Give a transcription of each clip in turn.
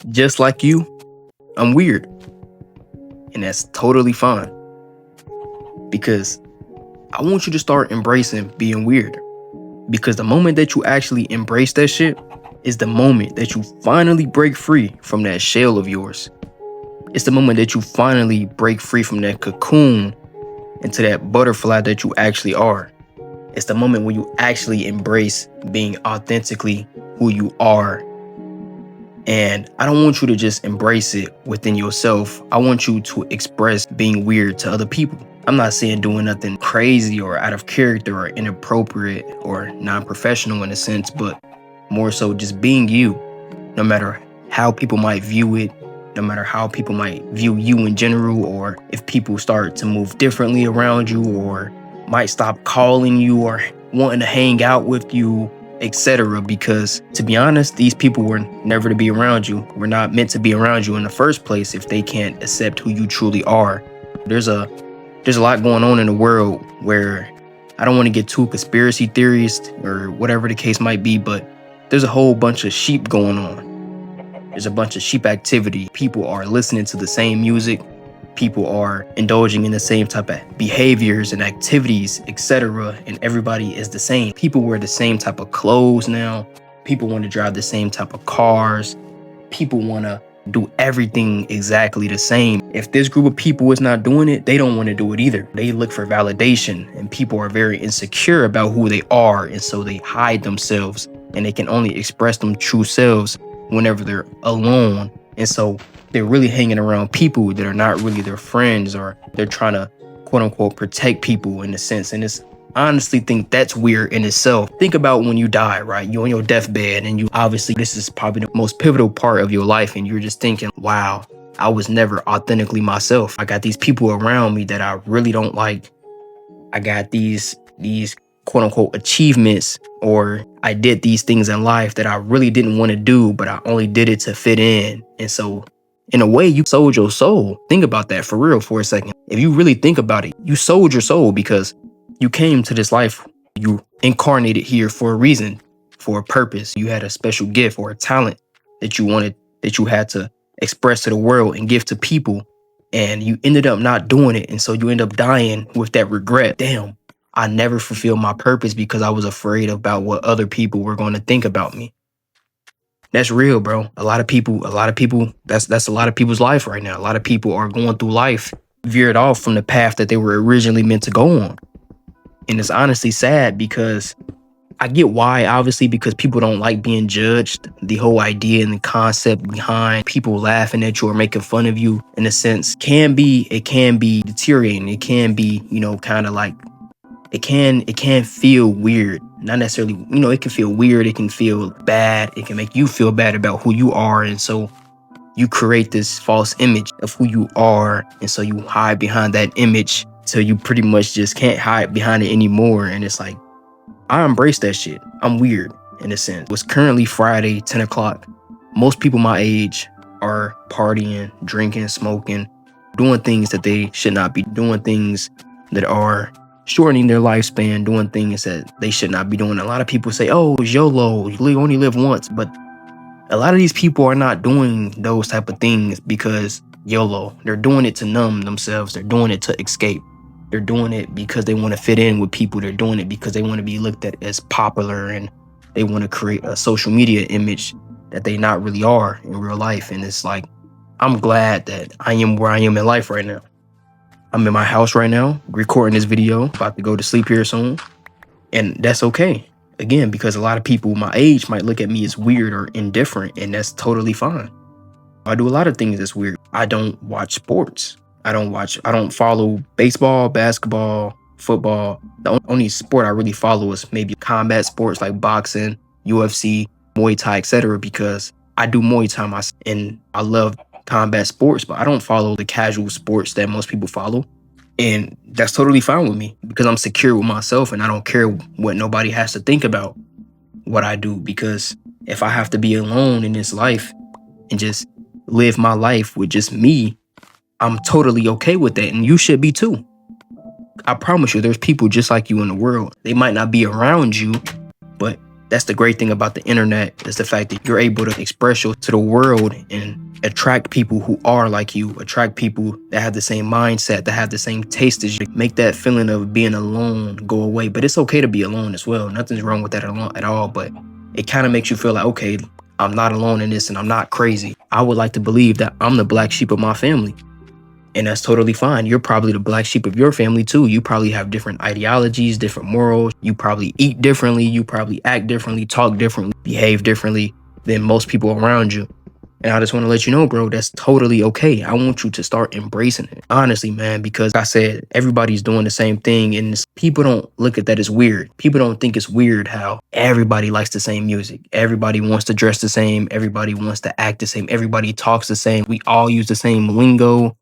Just like you, I'm weird. And that's totally fine because I want you to start embracing being weird. Because the moment that you actually embrace that shit is the moment that you finally break free from that shell of yours. It's the moment that you finally break free from that cocoon into that butterfly that you actually are. It's the moment when you actually embrace being authentically who you are. And I don't want you to just embrace it within yourself. I want you to express being weird to other people. I'm not saying doing nothing crazy or out of character or inappropriate or non-professional in a sense, but more so just being you, no matter how people might view it, no matter how people might view you in general, or if people start to move differently around you or might stop calling you or wanting to hang out with you, etc. Because to be honest, these people were never to be around you. We're not meant to be around you in the first place if they can't accept who you truly are. There's a lot going on in the world where I don't want to get too conspiracy theorist or whatever the case might be, but there's a whole bunch of sheep going on. There's a bunch of sheep activity. People are listening to the same music. People are indulging in the same type of behaviors and activities, etc. And everybody is the same. People wear the same type of clothes now. People want to drive the same type of cars. People want to do everything exactly the same. If this group of people is not doing it, they don't want to do it either. They look for validation, and people are very insecure about who they are, and so they hide themselves, and they can only express them true selves whenever they're alone. And so they're really hanging around people that are not really their friends, or they're trying to quote unquote protect people in a sense. And it's I honestly think that's weird in itself. Think about when you die, right? You're on your deathbed and you obviously, this is probably the most pivotal part of your life. And you're just thinking, wow, I was never authentically myself. I got these people around me that I really don't like. I got these quote unquote achievements, or I did these things in life that I really didn't want to do, but I only did it to fit in. And so in a way, you sold your soul. Think about that for real for a second. If you really think about it, you sold your soul because you came to this life. You incarnated here for a reason, for a purpose. You had a special gift or a talent that you had to express to the world and give to people. And you ended up not doing it. And so you end up dying with that regret. Damn, I never fulfilled my purpose because I was afraid about what other people were going to think about me. That's real, bro. A lot of people, that's a lot of people's life right now. A lot of people are going through life veered off from the path that they were originally meant to go on. And it's honestly sad because I get why, obviously, because people don't like being judged. The whole idea and the concept behind people laughing at you or making fun of you, in a sense, can be deteriorating. It can be, kind of like, it can feel weird. Not necessarily, it can feel weird. It can feel bad. It can make you feel bad about who you are. And so you create this false image of who you are. And so you hide behind that image till you pretty much just can't hide behind it anymore. And it's like, I embrace that shit. I'm weird in a sense. It's currently Friday, 10 o'clock. Most people my age are partying, drinking, smoking, doing things that they should not be doing, things that are shortening their lifespan, doing things that they should not be doing. A lot of people say, oh, it's YOLO, you only live once. But a lot of these people are not doing those type of things because YOLO. They're doing it to numb themselves. They're doing it to escape. They're doing it because they want to fit in with people. They're doing it because they want to be looked at as popular, and they want to create a social media image that they not really are in real life. And it's like, I'm glad that I am where I am in life right now. I'm in my house right now, recording this video, about to go to sleep here soon. And that's okay. Again, because a lot of people my age might look at me as weird or indifferent, and that's totally fine. I do a lot of things that's weird. I don't watch sports. I don't follow baseball, basketball, football. The only sport I really follow is maybe combat sports like boxing, UFC, Muay Thai, etc. because I do Muay Thai and I love combat sports, but I don't follow the casual sports that most people follow. And that's totally fine with me because I'm secure with myself and I don't care what nobody has to think about what I do, because if I have to be alone in this life and just live my life with just me, I'm totally okay with that, and you should be too. I promise you, there's people just like you in the world. They might not be around you, but That's the great thing about the internet, is the fact that you're able to express yourself to the world and attract people who are like you, attract people that have the same mindset, that have the same taste as you. Make that feeling of being alone go away. But it's okay to be alone as well. Nothing's wrong with that at all. But it kind of makes you feel like, okay, I'm not alone in this and I'm not crazy. I would like to believe that I'm the black sheep of my family. And that's totally fine. You're probably the black sheep of your family too. You probably have different ideologies, different morals. You probably eat differently. You probably act differently, talk differently, behave differently than most people around you. And I just want to let you know, bro, that's totally okay. I want you to start embracing it. Honestly, man, because like I said, everybody's doing the same thing. And people don't look at that as weird. People don't think it's weird how everybody likes the same music. Everybody wants to dress the same. Everybody wants to act the same. Everybody talks the same. We all use the same lingo.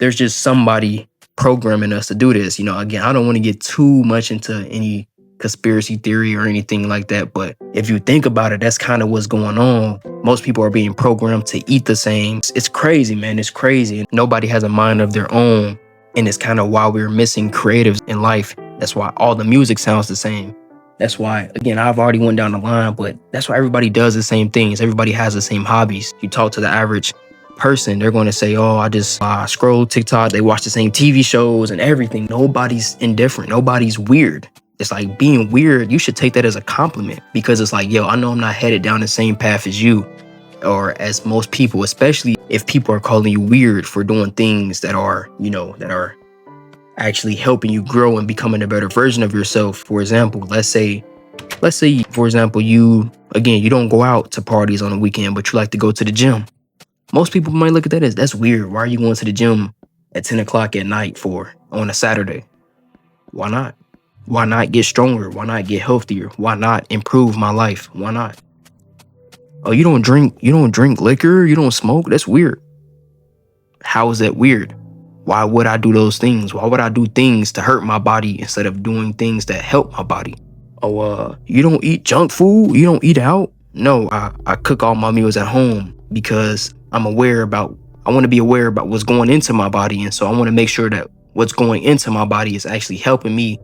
There's just somebody programming us to do this. Again, I don't want to get too much into any conspiracy theory or anything like that. But if you think about it, that's kind of what's going on. Most people are being programmed to eat the same. It's crazy, man. It's crazy. Nobody has a mind of their own. And it's kind of why we're missing creatives in life. That's why all the music sounds the same. That's why, again, I've already went down the line, but that's why everybody does the same things. Everybody has the same hobbies. You talk to the average person, they're going to say, oh, I just scroll TikTok. They watch the same TV shows and everything. Nobody's indifferent. Nobody's weird. It's like being weird. You should take that as a compliment, because it's like, yo, I know I'm not headed down the same path as you or as most people, especially if people are calling you weird for doing things that are, that are actually helping you grow and becoming a better version of yourself. For example, let's say, for example, you don't go out to parties on the weekend, but you like to go to the gym. Most people might look at that as, that's weird. Why are you going to the gym at 10 o'clock at night on a Saturday? Why not? Why not get stronger? Why not get healthier? Why not improve my life? Why not? Oh, you don't drink liquor? You don't smoke? That's weird. How is that weird? Why would I do those things? Why would I do things to hurt my body instead of doing things that help my body? Oh, you don't eat junk food? You don't eat out? No, I cook all my meals at home because I want to be aware about what's going into my body. And so I want to make sure that what's going into my body is actually helping me,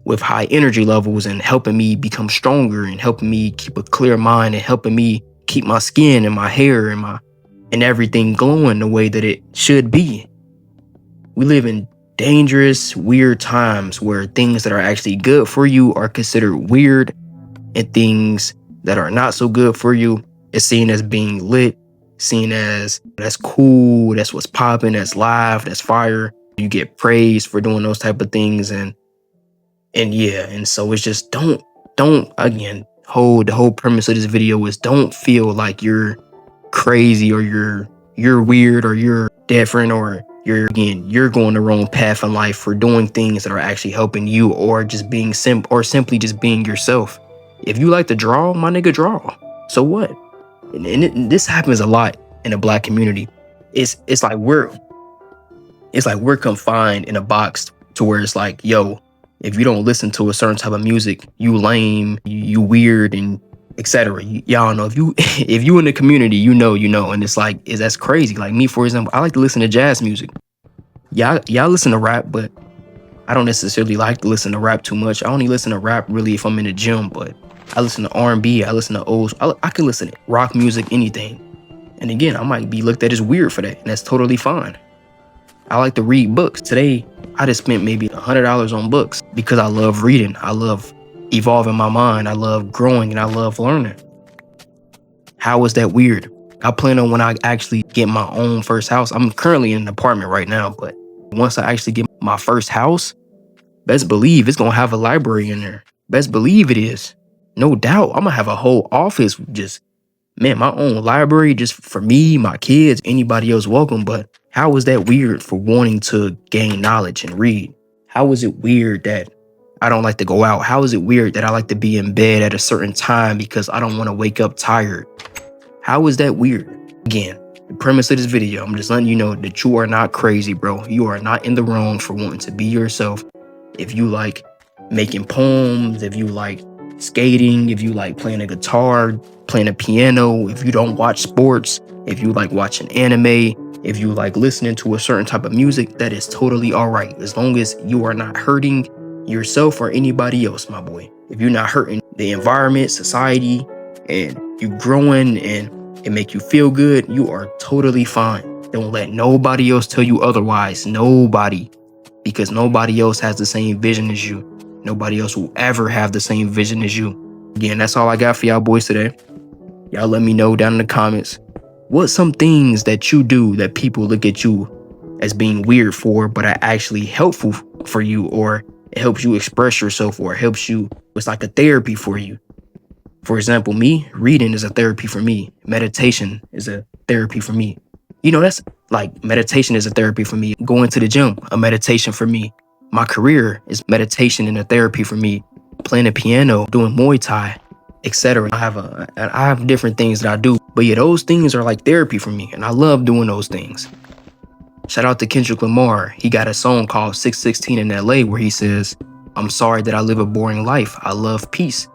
with high energy levels and helping me become stronger and helping me keep a clear mind and helping me keep my skin and my hair and everything glowing the way that it should be. We live in dangerous, weird times where things that are actually good for you are considered weird, and things that are not so good for you is seen as being lit, seen as that's cool, that's what's popping, that's live, that's fire. You get praised for doing those type of things, and so it's just don't again, the whole premise of this video is don't feel like you're crazy or you're weird or you're different or you're going the wrong path in life for doing things that are actually helping you, or just being simply just being yourself. If you like to draw, my nigga, draw. So what? And this happens a lot in the black community. It's like we're confined in a box to where it's like, yo, if you don't listen to a certain type of music, you lame, you weird, and etc. Y'all know, if you in the community, you know, and it's like, that's crazy. Like me, for example, I like to listen to jazz music. Y'all listen to rap, but I don't necessarily like to listen to rap too much. I only listen to rap really if I'm in the gym, but I listen to R&B, I listen to I can listen to rock music, anything. And again, I might be looked at as weird for that, and that's totally fine. I like to read books. Today, I just spent maybe $100 on books because I love reading. I love evolving my mind. I love growing, and I love learning. How is that weird? I plan on, when I actually get my own first house, I'm currently in an apartment right now, but once I actually get my first house, best believe it's going to have a library in there. Best believe it is. No doubt. I'm going to have a whole office, my own library just for me, my kids, anybody else welcome. But how is that weird for wanting to gain knowledge and read? How is it weird that I don't like to go out? How is it weird that I like to be in bed at a certain time because I don't want to wake up tired? How is that weird? Again, the premise of this video, I'm just letting you know that you are not crazy, bro. You are not in the wrong for wanting to be yourself. If you like making poems, if you like skating, if you like playing a guitar, playing a piano, if you don't watch sports, if you like watching anime, if you like listening to a certain type of music, that is totally all right. As long as you are not hurting yourself or anybody else, my boy. If you're not hurting the environment, society, and you growing and it make you feel good, you are totally fine. Don't let nobody else tell you otherwise. Nobody. Because nobody else has the same vision as you. Nobody else will ever have the same vision as you. Again, that's all I got for y'all boys today. Y'all let me know down in the comments what's some things that you do that people look at you as being weird for, but are actually helpful for you, or it helps you express yourself, or it helps you. It's like a therapy for you. For example, me, reading is a therapy for me. Meditation is a therapy for me. You know, that's like meditation is a therapy for me. Going to the gym, a meditation for me. My career is meditation and a therapy for me. Playing the piano, doing Muay Thai, etc. I have different things that I do, but yeah, those things are like therapy for me, and I love doing those things. Shout out to Kendrick Lamar. He got a song called 616 in LA where he says, "I'm sorry that I live a boring life. I love peace."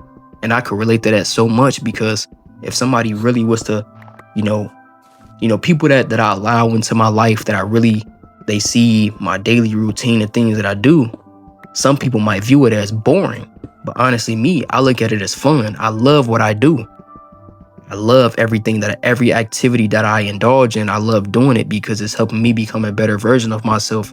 And I could relate to that so much, because if somebody really was to, people that I allow into my life, that they see my daily routine and things that I do, some people might view it as boring. But honestly, me, I look at it as fun. I love what I do. I love every activity that I indulge in. I love doing it because it's helping me become a better version of myself.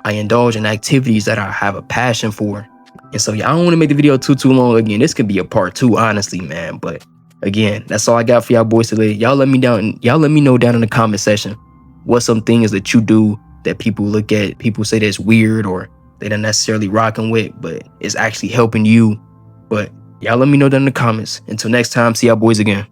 I indulge in activities that I have a passion for. And so, yeah, I don't want to make the video too long. Again, this could be a part 2, honestly, man. But again, that's all I got for y'all boys today. Y'all let me know down in the comment section what some things that you do that people say that's weird, or they don't necessarily rocking with, but it's actually helping you. But y'all let me know down in the comments. Until next time, see y'all boys again.